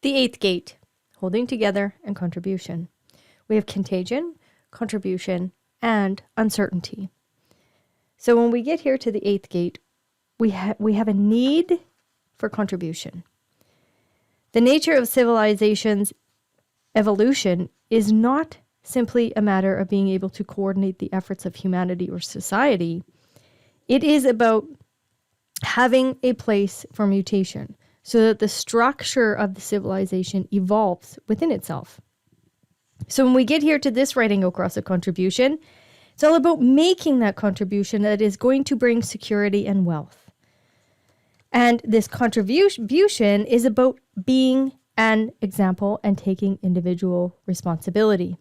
The eighth gate, holding together and contribution. We have contagion, contribution, and uncertainty. So when we get here to the eighth gate, we have a need for contribution. The nature of civilization's evolution is not simply a matter of being able to coordinate the efforts of humanity or society. It is about having a place for mutation so that the structure of the civilization evolves within itself. So when we get here to this right angle cross of contribution, it's all about making that contribution that is going to bring security and wealth. And this contribution is about being an example and taking individual responsibility.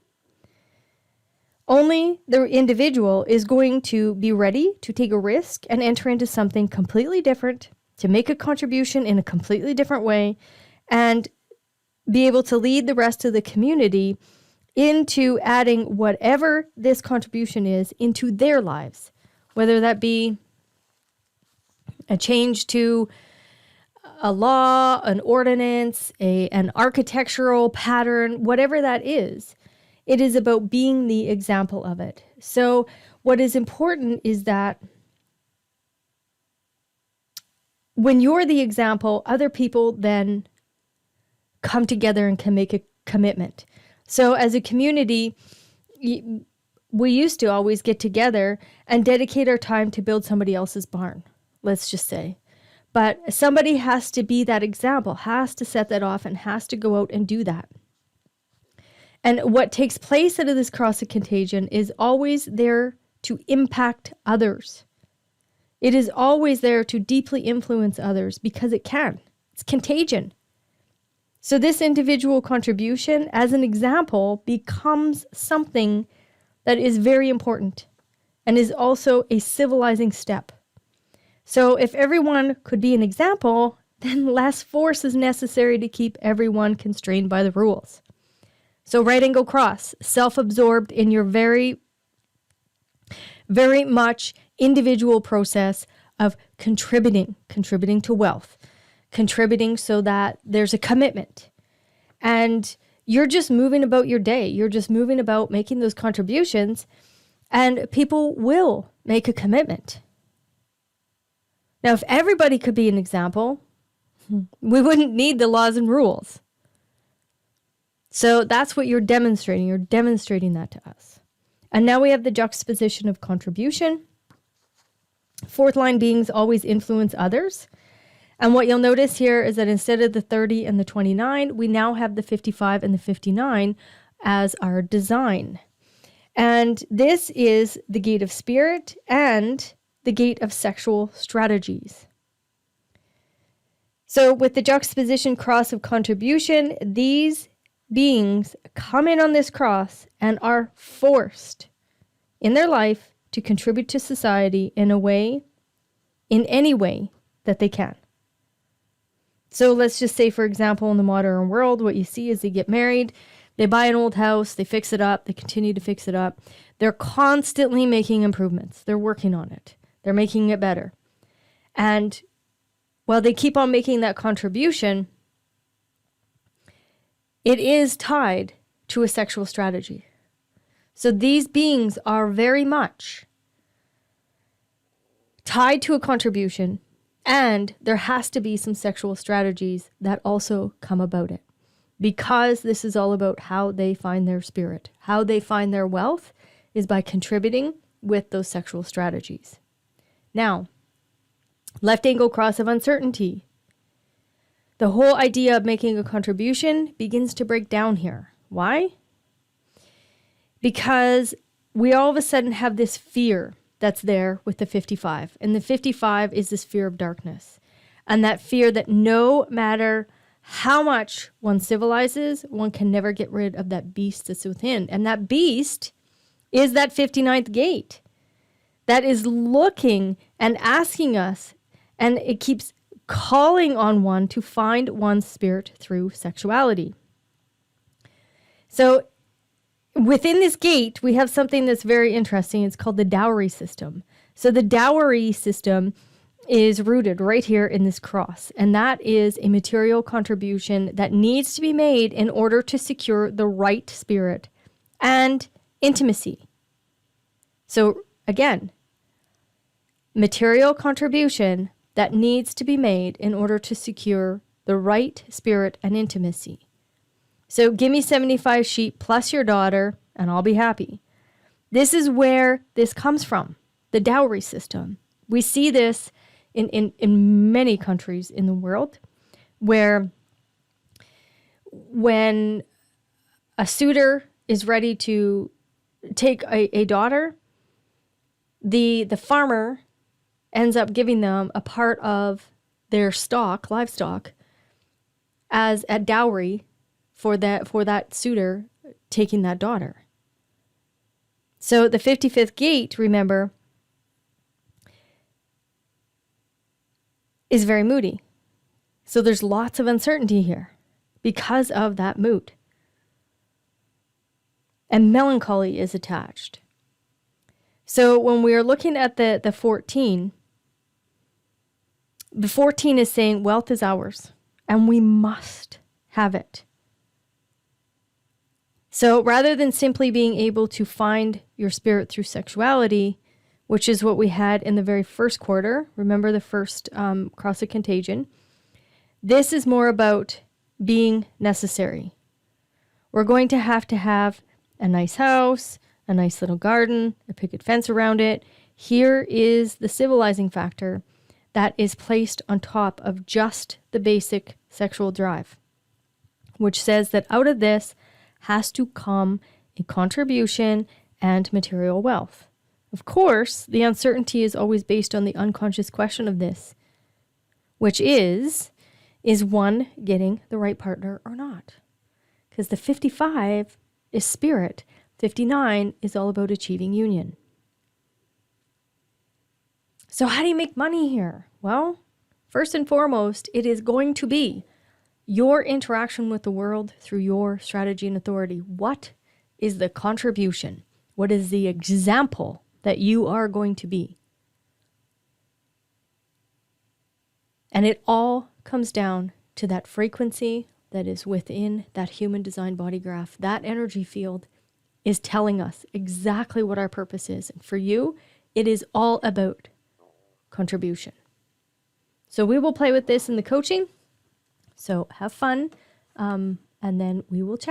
Only the individual is going to be ready to take a risk and enter into something completely different, to make a contribution in a completely different way, and be able to lead the rest of the community into adding whatever this contribution is into their lives, whether that be a change to a law, an ordinance, an architectural pattern, whatever that is. It is about being the example of it. So what is important is that when you're the example, other people then come together and can make a commitment. So as a community, we used to always get together and dedicate our time to build somebody else's barn, let's just say. But somebody has to be that example, has to set that off, and has to go out and do that. And what takes place out of this cross of contagion is always there to impact others. It is always there to deeply influence others because it can. It's contagion. So this individual contribution, as an example, becomes something that is very important and is also a civilizing step. So if everyone could be an example, then less force is necessary to keep everyone constrained by the rules. So right angle cross, self-absorbed in your very, very much individual process of contributing to wealth, contributing so that there's a commitment. And you're just moving about your day. You're just moving about making those contributions, and people will make a commitment. Now, if everybody could be an example, we wouldn't need the laws and rules. So that's what you're demonstrating. You're demonstrating that to us. And now we have the juxtaposition of contribution. Fourth line beings always influence others. And what you'll notice here is that instead of the 30 and the 29, we now have the 55 and the 59 as our design. And this is the gate of spirit and the gate of sexual strategies. So with the juxtaposition cross of contribution, these beings come in on this cross and are forced in their life to contribute to society in any way that they can. So let's just say, for example, in the modern world, what you see is they get married, they buy an old house, they fix it up, they continue to fix it up. They're constantly making improvements. They're working on it. They're making it better. And while they keep on making that contribution, it is tied to a sexual strategy. So these beings are very much tied to a contribution, and there has to be some sexual strategies that also come about it, because this is all about how they find their spirit. How they find their wealth is by contributing with those sexual strategies. Now, left angle cross of uncertainty. The whole idea of making a contribution begins to break down here. Why? Because we all of a sudden have this fear that's there with the 55. And the 55 is this fear of darkness. And that fear that no matter how much one civilizes, one can never get rid of that beast that's within. And that beast is that 59th gate that is looking and asking us, and it keeps calling on one to find one's spirit through sexuality. So within this gate, we have something that's very interesting. It's called the dowry system. So the dowry system is rooted right here in this cross. And that is a material contribution that needs to be made in order to secure the right spirit and intimacy. So again, material contribution that needs to be made in order to secure the right spirit and intimacy. So give me 75 sheep plus your daughter and I'll be happy. This is where this comes from, the dowry system. We see this in many countries in the world, where when a suitor is ready to take a daughter, the farmer ends up giving them a part of their livestock, as a dowry for that suitor taking that daughter. So the 55th gate, remember, is very moody. So there's lots of uncertainty here because of that mood. And melancholy is attached. So when we are looking at the 14, the 14 is saying wealth is ours and we must have it. So rather than simply being able to find your spirit through sexuality, which is what we had in the very first quarter, remember the first cross of contagion, this is more about being necessary. We're going to have a nice house, a nice little garden, a picket fence around it. Here is the civilizing factor that is placed on top of just the basic sexual drive, which says that out of this has to come a contribution and material wealth. Of course, the uncertainty is always based on the unconscious question of this, which is one getting the right partner or not? Because the 55 is spirit. 59 is all about achieving union. So how do you make money here? Well, first and foremost, it is going to be your interaction with the world through your strategy and authority. What is the contribution? What is the example that you are going to be? And it all comes down to that frequency that is within that human design body graph. That energy field is telling us exactly what our purpose is. And for you, it is all about contribution. So we will play with this in the coaching. So have fun, and then we will chat.